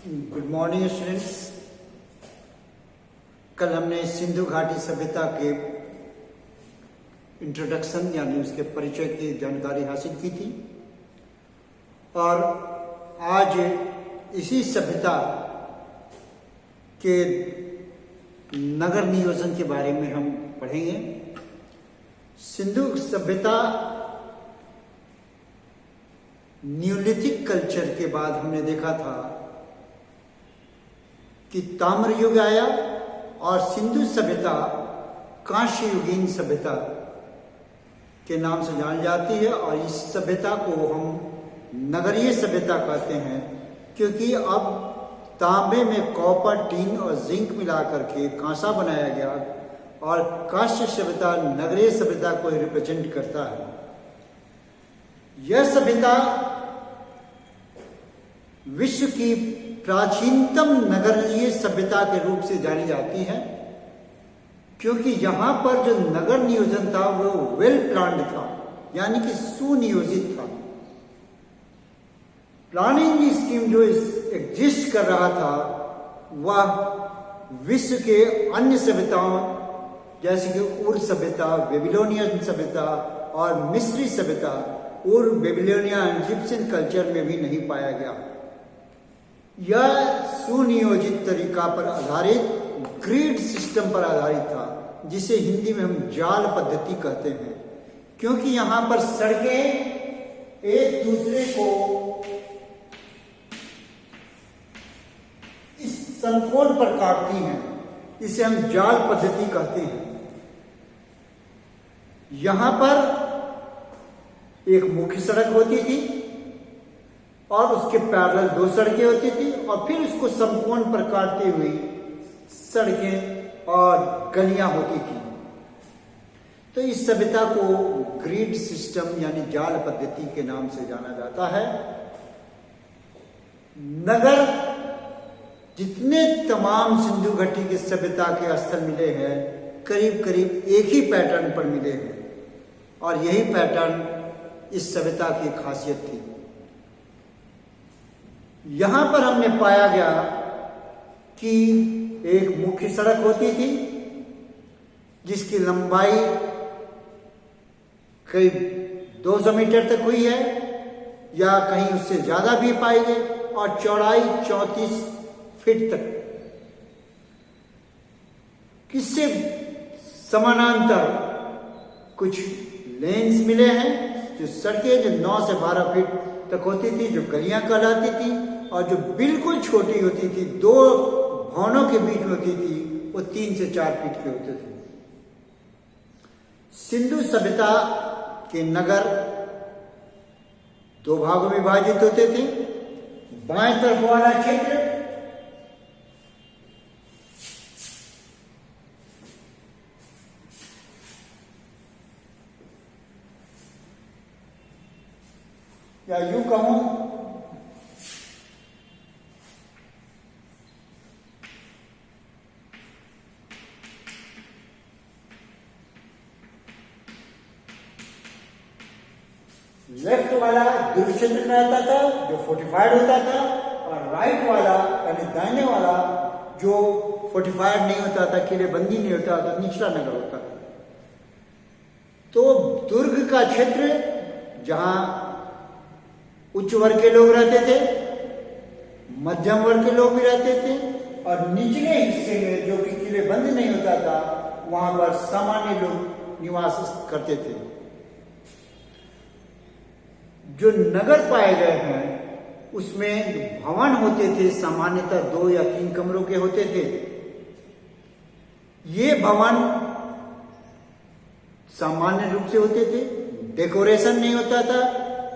Good morning students. कल हमने सिंधु घाटी सभ्यता के इंट्रोडक्शन यानी उसके परिचय की जानकारी हासिल की थी और आज इसी सभ्यता के नगर नियोजन के बारे में हम पढ़ेंगे। सिंधु सभ्यता न्यूलिथिक कल्चर के बाद हमने देखा था कि ताम्र युग आया और सिंधु सभ्यता कांस्य युगीन सभ्यता के नाम से जानी जाती है और इस सभ्यता को हम नगरीय सभ्यता कहते हैं क्योंकि अब तांबे में कॉपर, टीन और जिंक मिला करके कांसा बनाया गया और कांस्य सभ्यता नगरीय सभ्यता को रिप्रेजेंट करता है। यह सभ्यता विश्व की प्राचीनतम नगरीय सभ्यता के रूप से जानी जाती है क्योंकि यहां पर जो नगर नियोजन था वो वेल प्लान्ड था, यानी कि सुनियोजित था। प्लानिंग स्कीम जो एग्जिस्ट कर रहा था वह विश्व के अन्य सभ्यताओं जैसे कि उर सभ्यता, बेबीलोनियन सभ्यता और मिस्री सभ्यता और बेबीलोनिया इजिप्शियन कल्चर में भी नहीं पाया गया। यह सुनियोजित तरीका पर आधारित ग्रिड सिस्टम पर आधारित था जिसे हिंदी में हम जाल पद्धति कहते हैं क्योंकि यहां पर सड़कें एक दूसरे को इस समकोण पर काटती हैं, इसे हम जाल पद्धति कहते हैं। यहां पर एक मुख्य सड़क होती थी और उसके पैरेलल दो सड़कें होती थी और फिर उसको समकोण पर काटती हुई सड़कें और गलियां होती थी। तो इस सभ्यता को ग्रिड सिस्टम यानी जाल पद्धति के नाम से जाना जाता है। नगर जितने तमाम सिंधु घाटी के सभ्यता के स्थल मिले हैं करीब करीब एक ही पैटर्न पर मिले हैं और यही पैटर्न इस सभ्यता की खासियत थी। यहां पर हमने पाया गया कि एक मुख्य सड़क होती थी जिसकी लंबाई करीब 200 मीटर तक हुई है या कहीं उससे ज्यादा भी पाई गई और चौड़ाई 34 फीट तक। किससे समानांतर कुछ लेन्स मिले हैं जो सड़कें जो 9 से 12 फीट तक होती थी, जो गलियां कहलाती थी और जो बिल्कुल छोटी होती थी, दो भवनों के बीच में होती थी, वो 3 से 4 फीट के होते थे। सिंधु सभ्यता के नगर दो भागों में विभाजित होते थे। बाएं तरफ वाला क्षेत्र या यूं कहूं लेफ्ट वाला दुर्ग क्षेत्र में आता था जो फोर्टिफाइड होता था और राइट वाला यानी दाहिने वाला जो फोर्टिफाइड नहीं होता था, किलेबंदी नहीं होता था, निचला नगर होता था। तो दुर्ग का क्षेत्र जहां उच्च वर्ग के लोग रहते थे, मध्यम वर्ग के लोग भी रहते थे और निचले हिस्से में जो कि किलेबंद नहीं होता था वहां पर सामान्य लोग निवास करते थे। जो नगर पाए गए हैं उसमें भवन होते थे सामान्यतः 2 या 3 कमरों के होते थे। ये भवन सामान्य रूप से होते थे, डेकोरेशन नहीं होता था,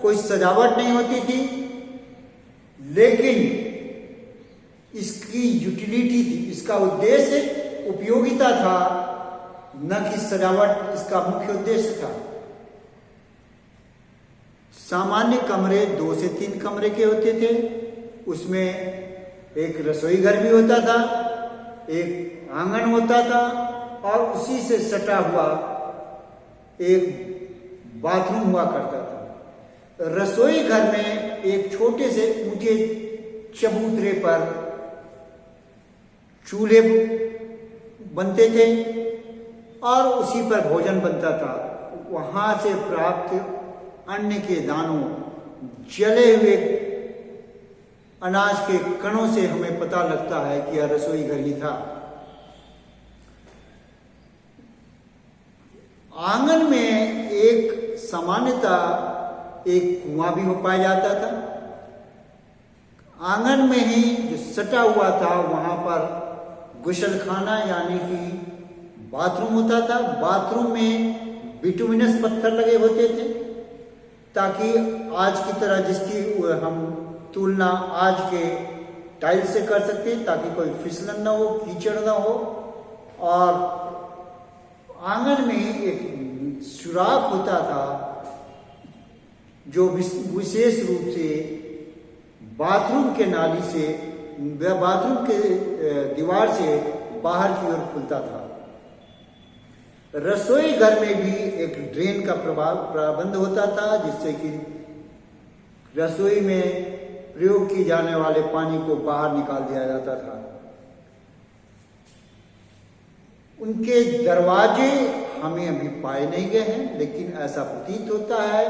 कोई सजावट नहीं होती थी, लेकिन इसकी यूटिलिटी थी, इसका उद्देश्य उपयोगिता था, न कि सजावट इसका मुख्य उद्देश्य था। सामान्य कमरे 2 से 3 कमरे के होते थे, उसमें एक रसोई घर भी होता था, एक आंगन होता था और उसी से सटा हुआ एक बाथरूम हुआ करता था। रसोई घर में एक छोटे से ऊंचे चबूतरे पर चूल्हे बनते थे और उसी पर भोजन बनता था। वहां से प्राप्त अन्न के दानों, जले हुए अनाज के कणों से हमें पता लगता है कि यह रसोई घर ही था। आंगन में एक सामान्यतः एक कुआं भी पाया जाता था। आंगन में ही जो सटा हुआ था वहां पर गुसलखाना यानी कि बाथरूम होता था। बाथरूम में बिटुमिनस पत्थर लगे होते थे ताकि आज की तरह, जिसकी हम तुलना आज के टाइल्स से कर सकते हैं, ताकि कोई फिसलन ना हो, कीचड़ ना हो। और आंगन में एक सुराख होता था जो विशेष रूप से बाथरूम के नाली से, बाथरूम के दीवार से बाहर की ओर खुलता था। रसोई घर में भी एक ड्रेन का प्रबंध होता था जिससे कि रसोई में प्रयोग किए जाने वाले पानी को बाहर निकाल दिया जाता था। उनके दरवाजे हमें अभी पाए नहीं गए हैं, लेकिन ऐसा प्रतीत होता है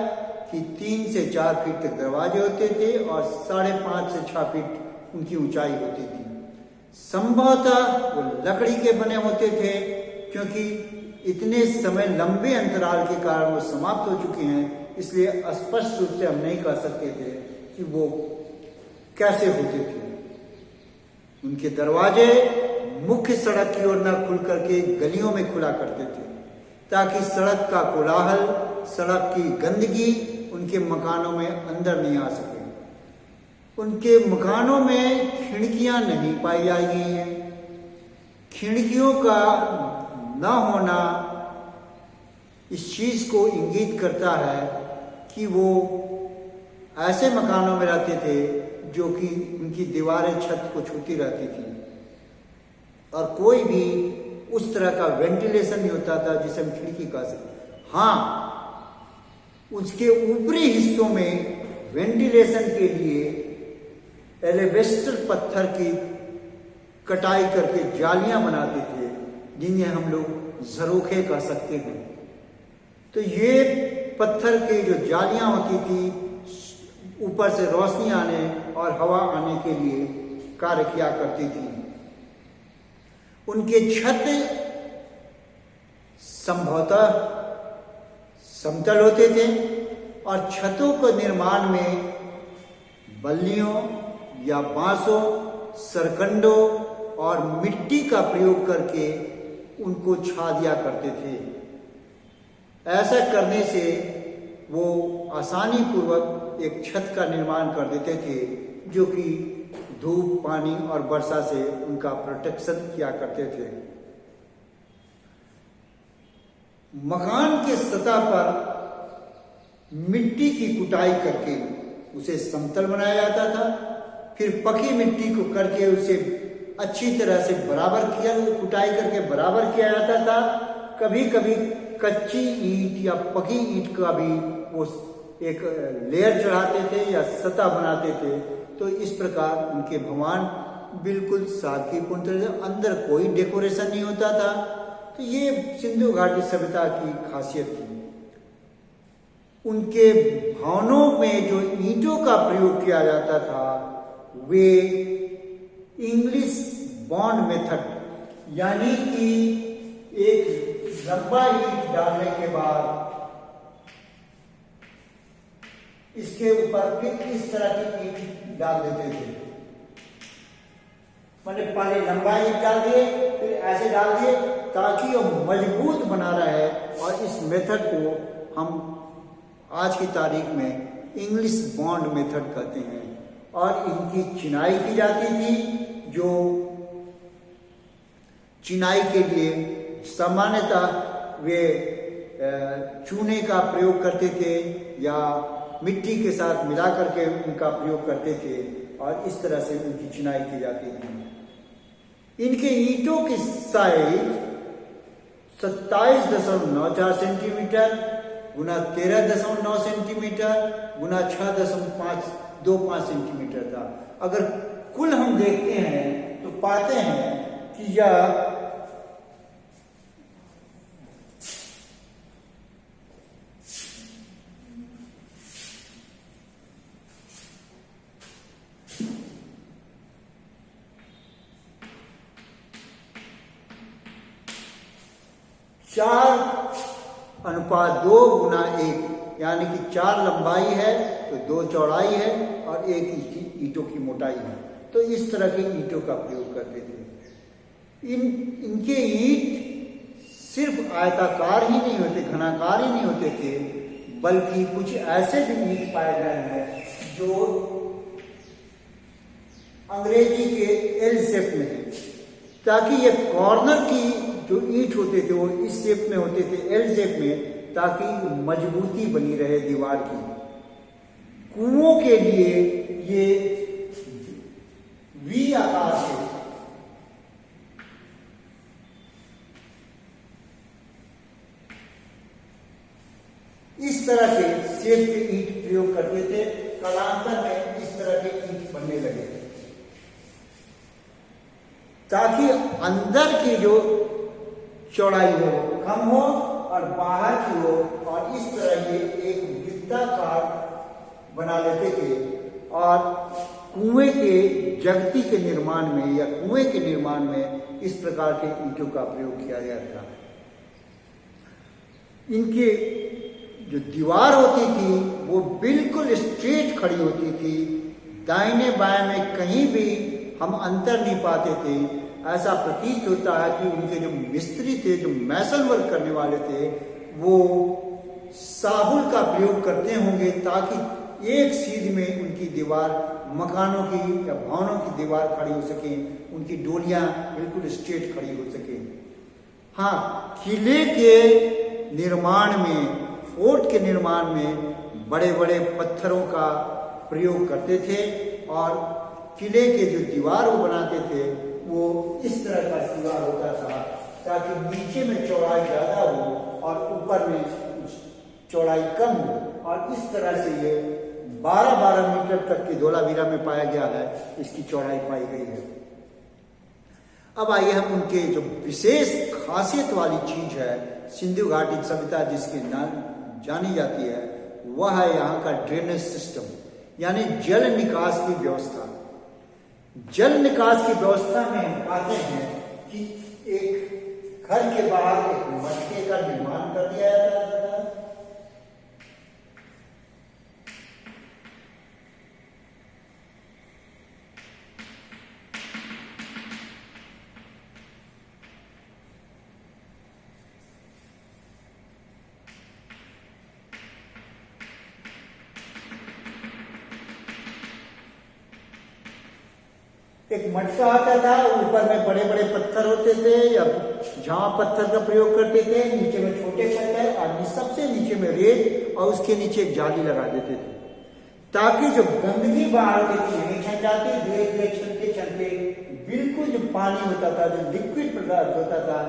कि 3 से 4 फीट तक दरवाजे होते थे और 5.5 से 6 फीट उनकी ऊंचाई होती थी। संभवतः वो लकड़ी के बने होते थे, क्योंकि इतने समय लंबे अंतराल के कारण वो समाप्त हो चुके हैं, इसलिए स्पष्ट रूप से हम नहीं कह सकते थे कि वो कैसे होते थे। उनके दरवाजे मुख्य सड़क की ओर न खुल करके गलियों में खुला करते थे ताकि सड़क का कोलाहल, सड़क की गंदगी उनके मकानों में अंदर नहीं आ सके। उनके मकानों में खिड़कियां नहीं पाई जा रही हैं। खिड़कियों का न होना इस चीज को इंगित करता है कि वो ऐसे मकानों में रहते थे जो कि उनकी दीवारें छत को छूती रहती थी और कोई भी उस तरह का वेंटिलेशन नहीं होता था जिसे हम खिड़की कह सकते। हाँ, उसके ऊपरी हिस्सों में वेंटिलेशन के लिए एलिवेस्टर पत्थर की कटाई करके जालियां बनाते थे जिन्हें हम लोग झरोखे कह सकते हैं। तो ये पत्थर की जो जालियां होती थी ऊपर से रोशनी आने और हवा आने के लिए कार्य किया करती थी। उनके छत संभवतः समतल होते थे और छतों के निर्माण में बल्लियों या बांसों, सरकंडों और मिट्टी का प्रयोग करके उनको छा दिया करते थे। ऐसा करने से वो आसानी पूर्वक एक छत का निर्माण कर देते थे जो कि धूप, पानी और वर्षा से उनका प्रोटेक्शन किया करते थे। मकान के सतह पर मिट्टी की कुटाई करके उसे समतल बनाया जाता था, फिर पकी मिट्टी को करके उसे अच्छी तरह से कुटाई करके बराबर किया जाता था। कभी कभी कच्ची ईंट या पकी ईंट का भी वो एक लेयर चढ़ाते थे या सतह बनाते थे। तो इस प्रकार उनके भवन बिल्कुल सादगीपूर्ण तरह से, अंदर कोई डेकोरेशन नहीं होता था। तो ये सिंधु घाटी सभ्यता की खासियत थी। उनके भवनों में जो ईंटों का प्रयोग किया जाता था वे इंग्लिश बॉन्ड मेथड, यानी कि एक लंबा ईंट डालने के बाद इसके ऊपर फिर इस तरह की ईंट डाल देते थे। मैंने पहले लंबा ईंट डाल दिए, फिर ऐसे डाल दिए ताकि वो मजबूत बना रहे। और इस मेथड को हम आज की तारीख में इंग्लिश बॉन्ड मेथड कहते हैं। और इनकी चिनाई की जाती थी, जो चिनाई के लिए सामान्यतः वे चूने का प्रयोग करते थे या मिट्टी के साथ मिला करके उनका प्रयोग करते थे और इस तरह से उनकी चिनाई की जाती थी। इनके ईंटों की साइज 27.94 सेंटीमीटर गुना 13.9 सेंटीमीटर गुना 6.525 सेंटीमीटर था। अगर कुल हम देखते हैं तो पाते हैं कि यह चार अनुपात 2 गुना 1, यानी कि 4 लंबाई है तो 2 चौड़ाई है और 1 ईंटों की मोटाई है। तो इस तरह के ईंटों का प्रयोग करते थे। इनके ईंट सिर्फ आयताकार ही नहीं होते, घनाकार ही नहीं होते थे, बल्कि कुछ ऐसे भी ईंट पाए गए हैं जो अंग्रेजी के एल शेप में है, ताकि ये कॉर्नर की जो ईंट होते थे वो इस शेप में होते थे, एल शेप में, ताकि मजबूती बनी रहे दीवार की। कुओं के लिए ये वी आकार से इस तरह के शेप के ईंट प्रयोग करते थे। कालांतर में इस तरह के ईंट बनने लगे ताकि अंदर की जो चौड़ाई हो कम हो और बाहर की हो, और इस तरह ये एक वृत्ताकार बना लेते थे। और कुएं के जगती के निर्माण में या कुएं के निर्माण में इस प्रकार के ईंटों का प्रयोग किया गया था। इनके जो दीवार होती थी वो बिल्कुल स्ट्रेट खड़ी होती थी, दाहिने बाएं में कहीं भी हम अंतर नहीं पाते थे। ऐसा प्रतीत होता है कि उनके जो मिस्त्री थे, जो मैसन वर्क करने वाले थे, वो साहुल का प्रयोग करते होंगे ताकि एक सीध में उनकी दीवार, मकानों की या भवनों की दीवार खड़ी हो सके, उनकी डोलियां बिल्कुल स्ट्रेट खड़ी हो सके। हाँ, किले के निर्माण में, फोर्ट के निर्माण में बड़े बड़े पत्थरों का प्रयोग करते थे और किले के जो दीवार वो बनाते थे वो इस तरह का दीवार होता था ताकि नीचे में चौड़ाई ज्यादा हो और ऊपर में चौड़ाई कम हो। और इस तरह से ये 12-12 मीटर तक की धोलावीरा में पाया गया है, इसकी चौड़ाई पाई गई है। अब आइए हम उनके जो विशेष खासियत वाली चीज है, सिंधु घाटी सभ्यता जिसके नाम जानी जाती है, वह है यहाँ का ड्रेनेज सिस्टम, यानी जल निकास की व्यवस्था। जल निकास की व्यवस्था में हम पाते हैं कि एक घर के बाहर एक मटके का निर्माण कर दिया जाता था। एक मटका आता था, ऊपर में बड़े बड़े पत्थर होते थे या जहां पत्थर का प्रयोग करते थे, नीचे में छोटे पत्थर और सबसे नीचे में रेत, और उसके नीचे एक जाली लगा देते थे ताकि जो गंदगी बाहर होती नहीं छन जाती। धीरे धीरे चलते चलते बिल्कुल जो पानी होता था, जो लिक्विड पदार्थ होता था,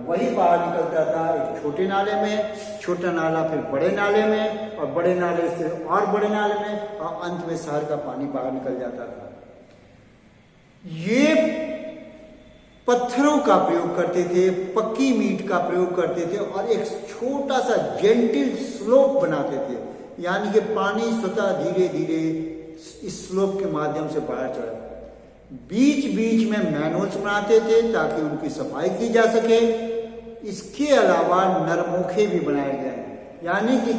वही बाहर निकलता था एक छोटे नाले में, छोटा नाला फिर बड़े नाले में, और बड़े नाले से और बड़े नाले में, और अंत में शहर का पानी बाहर निकल जाता था। ये पत्थरों का प्रयोग करते थे, पक्की मीट का प्रयोग करते थे और एक छोटा सा जेंटिल स्लोप बनाते थे, यानी कि पानी स्वतः धीरे धीरे इस स्लोप के माध्यम से बाहर चढ़ा। बीच बीच में मैनहोल्स बनाते थे ताकि उनकी सफाई की जा सके। इसके अलावा नरमुखे भी बनाए गए, यानी कि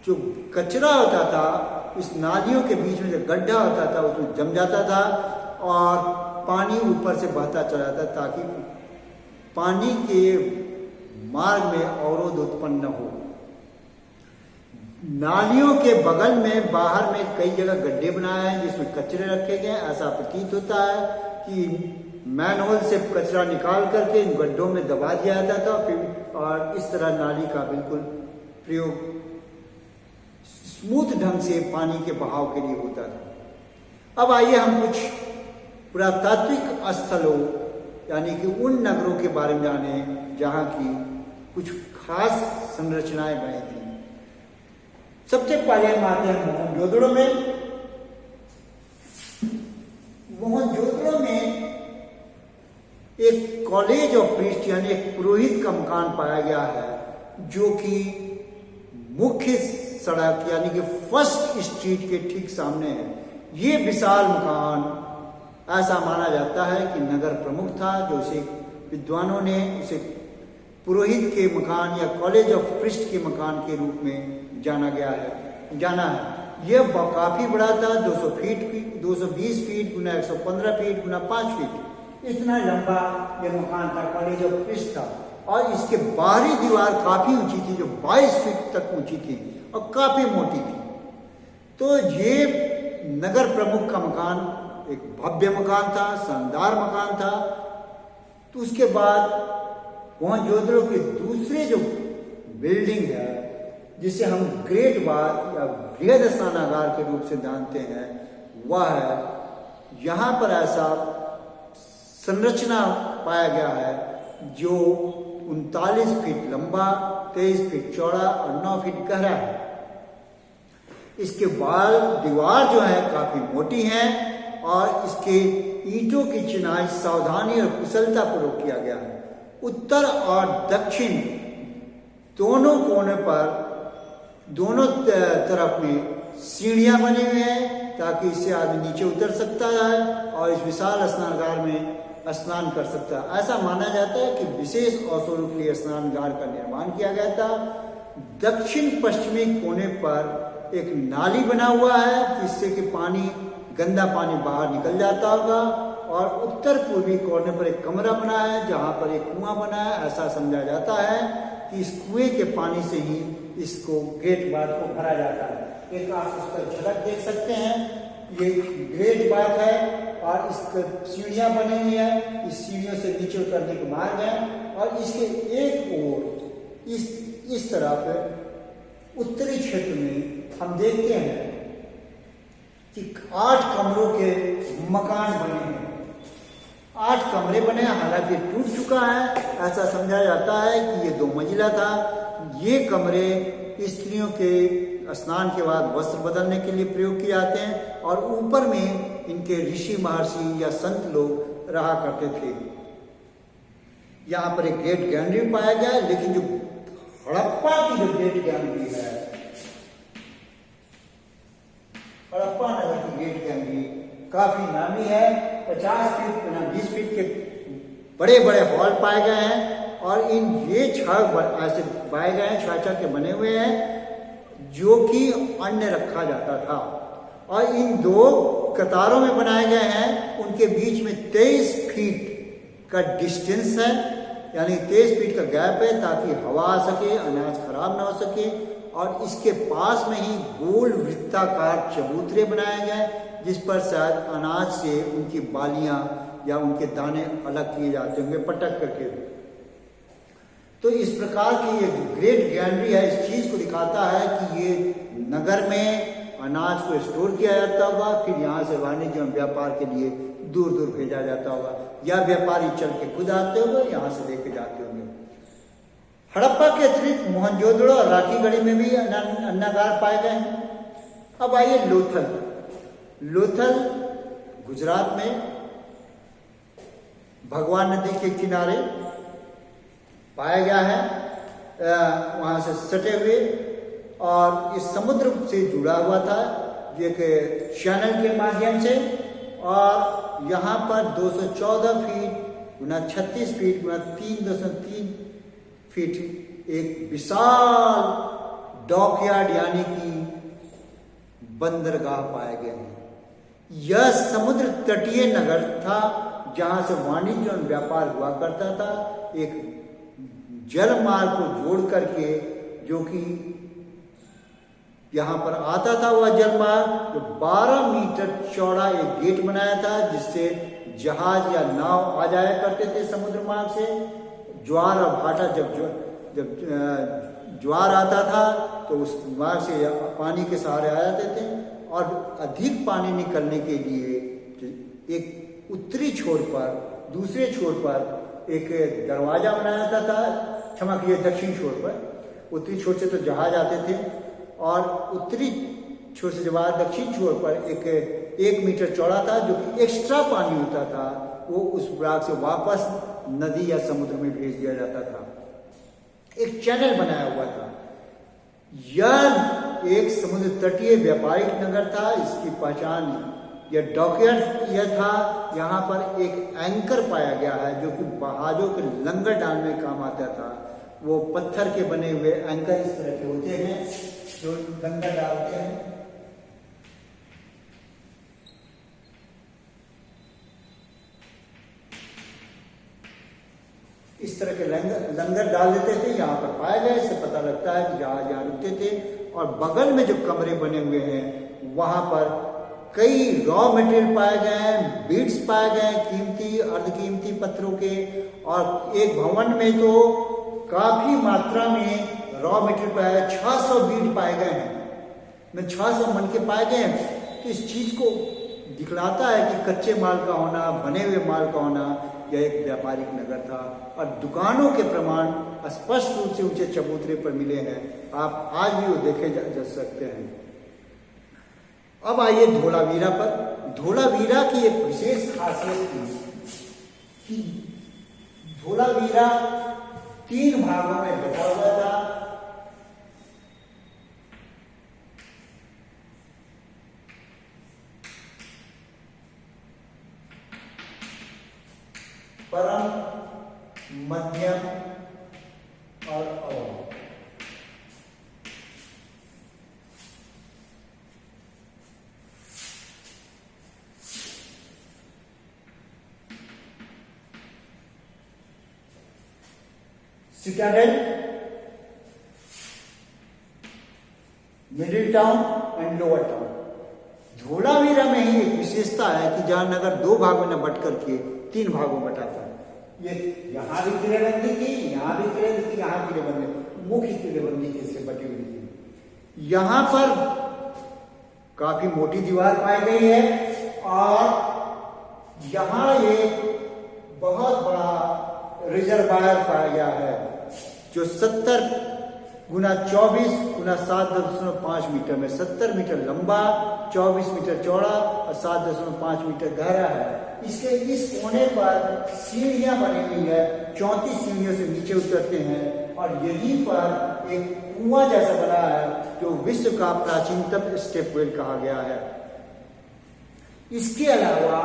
जो कचरा होता था इस नालियों के बीच में जो गड्ढा होता था उसमें जम जाता था और पानी ऊपर से बहता चला जाता ताकि पानी के मार्ग में अवरोध उत्पन्न न हो। नालियों के बगल में बाहर में कई जगह गड्ढे बनाए हैं जिसमें कचरे रखे गए। ऐसा प्रतीत होता है कि मैनहोल से कचरा निकाल करके इन गड्ढों में दबा दिया जाता था, फिर और इस तरह नाली का बिल्कुल प्रयोग स्मूथ ढंग से पानी के बहाव के लिए होता था। अब आइए हम कुछ पुरातात्विक स्थलों यानी कि उन नगरों के बारे में जाने जहां की कुछ खास संरचनाएं बनी थी। सबसे पहले हम आते हैं मोहनजोदड़ो में। मोहनजोदड़ो में एक कॉलेज ऑफ प्रीस्ट यानी एक पुरोहित का मकान पाया गया है, जो कि मुख्य सड़क यानी कि फर्स्ट स्ट्रीट के ठीक सामने है। ये विशाल मकान ऐसा माना जाता है कि नगर प्रमुख था, जो इसे विद्वानों ने इसे पुरोहित के मकान या कॉलेज ऑफ प्रीस्ट के मकान के रूप में जाना है। यह काफी बड़ा था, 200 फीट की 220 फीट गुना 115 फीट गुना 5 फीट इतना लंबा यह मकान था, कॉलेज ऑफ प्रीस्ट था। और इसके बाहरी दीवार काफी ऊंची थी, जो 22 फीट तक ऊंची थी और काफी मोटी थी। तो ये नगर प्रमुख का मकान एक भव्य मकान था, शानदार मकान था। तो उसके बाद मोहनजोदड़ो के दूसरे जो बिल्डिंग है, जिसे हम ग्रेट बाथ या बृहद स्नानागार के रूप से जानते हैं, वह है यहाँ पर ऐसा संरचना पाया गया है जो 39 फीट लंबा, 23 फीट चौड़ा और 9 फीट गहरा है। इसके दीवार जो है काफी मोटी है और इसके ईंटों की चिनाई सावधानी और कुशलता पूर्वक किया गया है। उत्तर और दक्षिण दोनों कोने पर दोनों तरफ में सीढ़ियां बनी हुई हैं, ताकि इससे आदमी नीचे उतर सकता है और इस विशाल स्नानगार में स्नान कर सकता है। ऐसा माना जाता है कि विशेष अवसरों के लिए स्नानगार का निर्माण किया गया था। दक्षिण पश्चिमी कोने पर एक नाली बना हुआ है, जिससे कि गंदा पानी बाहर निकल जाता होगा। और उत्तर पूर्वी कोने पर एक कमरा बना है, जहां पर एक कुआं बना है। ऐसा समझा जाता है कि इस कुएं के पानी से ही इसको ग्रेट बाथ को भरा जाता है। एक आप उस पर झलक देख सकते हैं, ये ग्रेट बाथ है और इस सीढ़ियां बनी हुई है। इस सीढ़ियों से नीचे उतरने के मार्ग है और इसके एक ओर इस तरफ उत्तरी क्षेत्र में हम देखते हैं कि 8 कमरों के मकान बने हैं। 8 कमरे बने, हालांकि टूट चुका है। ऐसा समझा जाता है कि ये 2 मंजिला था। ये कमरे स्त्रियों के स्नान के बाद वस्त्र बदलने के लिए प्रयोग किए जाते हैं और ऊपर में इनके ऋषि महर्षि या संत लोग रहा करते थे। यहाँ पर एक ग्रेट गैलरी पाया गया है, लेकिन जो हड़प्पा की जो ग्रेट गैलरी है, हड़प्पा नगर की ग्रेट गैलरी काफी नामी है। 50 फीट गुना 20 फीट के बड़े बड़े हॉल पाए गए हैं और ये छह ऐसे पाए गए हैं, छह के बने हुए हैं, जो कि अन्न रखा जाता था। और इन 2 कतारों में बनाए गए हैं, उनके बीच में 23 फीट का डिस्टेंस है, यानी 23 फीट का गैप है, ताकि हवा आ सके, अनाज खराब ना हो सके। और इसके पास में ही गोल वृत्ताकार चबूतरे बनाए गए, जिस पर शायद अनाज से उनकी बालियां या उनके दाने अलग किए जाते होंगे पटक करके। तो इस प्रकार की ये ग्रेट गैलरी है, इस चीज को दिखाता है कि ये नगर में अनाज को स्टोर किया जाता होगा, फिर यहाँ से वाणिज्य और व्यापार के लिए दूर दूर भेजा जाता होगा, या व्यापारी चल के खुद आते होंगे, यहाँ से लेके जाते होंगे। हड़प्पा के अतिरिक्त मोहनजोदड़ो और राखीगढ़ी में भी अन्नागार पाए गए हैं। अब आइए लोथल गुजरात में भगवान नदी के किनारे पाया गया है, वहां से सटे हुए, और इस समुद्र से जुड़ा हुआ था एक चैनल के माध्यम से। और यहाँ पर 214 फीट गुना 36 फीट गुना 3.3 फीट एक विशाल डॉकयार्ड यानी कि बंदरगाह पाए गए हैं। यह समुद्र तटीय नगर था, जहां से वाणिज्य और व्यापार हुआ करता था। एक जल मार्ग को जोड़ करके, जो कि यहाँ पर आता था, वह जल मार्ग जो 12 मीटर चौड़ा एक गेट बनाया था, जिससे जहाज या नाव आ जाया करते थे समुद्र मार्ग से। ज्वार और भाटा जब ज्वार आता था तो उस मार्ग से पानी के सहारे आ जाते थे, और अधिक पानी निकलने के लिए एक उत्तरी छोर पर, दूसरे छोर पर एक दरवाजा बनाया जाता था, क्षमा कीजिए दक्षिण छोर पर। उत्तरी छोर से तो जहाज आते थे, और उत्तरी छोर से जब दक्षिण छोर पर एक 1 मीटर चौड़ा था, जो कि एक्स्ट्रा पानी होता था वो उस ब्लॉक से वापस नदी या समुद्र में भेज दिया जाता था। एक चैनल बनाया हुआ था। यह एक समुद्र तटीय व्यापारिक नगर था। इसकी पहचान यह डॉकयार्ड यह था। यहाँ पर एक एंकर पाया गया है जो कि जहाजों के लंगर डालने में काम आता था। वो पत्थर के बने हुए एंकर इस तरह के होते हैं जो लंगर डालते हैं। इस तरह के लंगर डाल देते थे, यहाँ पर पाए गए। इससे पता लगता है कि जहाज यहाँ रुकते थे। और बगल में जो कमरे बने हुए हैं वहां पर कई रॉ मटेरियल पाए गए हैं, बीड्स पाए गए हैं, कीमती अर्धकीमती पत्थरों के। और एक भवन में तो काफी मात्रा में रॉ मटेरियल पाया है। 600 बीड पाए गए हैं, 600 मन के पाए गए हैं। तो इस चीज को दिखलाता है कि कच्चे माल का होना, बने हुए माल का होना, यह एक व्यापारिक नगर था। और दुकानों के प्रमाण स्पष्ट रूप से ऊंचे चबूतरे पर मिले हैं। आप आज भी वो देखे जा सकते हैं। अब आइए धोलावीरा पर। धोलावीरा की एक विशेष खासियत थी कि धोलावीरा 3 भागों में बटा हुआ था। परम, मध्यम और अवम। Citadel, middle town and lower town. Dholavira में ही एक विशेषता है कि जहां नगर 2 भागों में बट करके 3 भागों में बटा था। ये यहाँ भी किलेबंदी थी, यहाँ भी किलेबंदी थी, यहाँ किलेबंदी, मुख्य किलेबंदी से बटी हुई थी। यहाँ पर काफी मोटी दीवार पाई गई है और यहाँ एक बहुत बड़ा रिजर्वायर पाया गया है जो 70 गुना 24 गुना 7.5 मीटर में 70 मीटर लंबा, 24 मीटर चौड़ा और 7.5 मीटर गहरा है। इसके इस कोने पर सीढ़ियां बनी हुई है। 34 सीढ़ियों से नीचे उतरते हैं और यहीं पर एक कुआं जैसा बना है जो विश्व का प्राचीनतम स्टेपवेल कहा गया है। इसके अलावा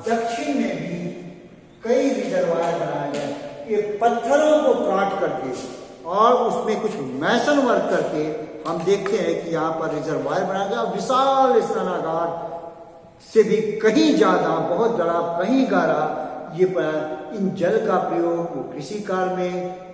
दक्षिण में भी कई रिजर्वायर बनाए गए। ये पत्थरों को काट करके और उसमें कुछ मैसन वर्क करके हम देखते हैं कि यहाँ पर रिजर्वायर बनाया गया। विशाल स्नानागार से भी कहीं ज्यादा, बहुत बड़ा, कहीं गहरा। ये इन जल का प्रयोग कृषि कार्य में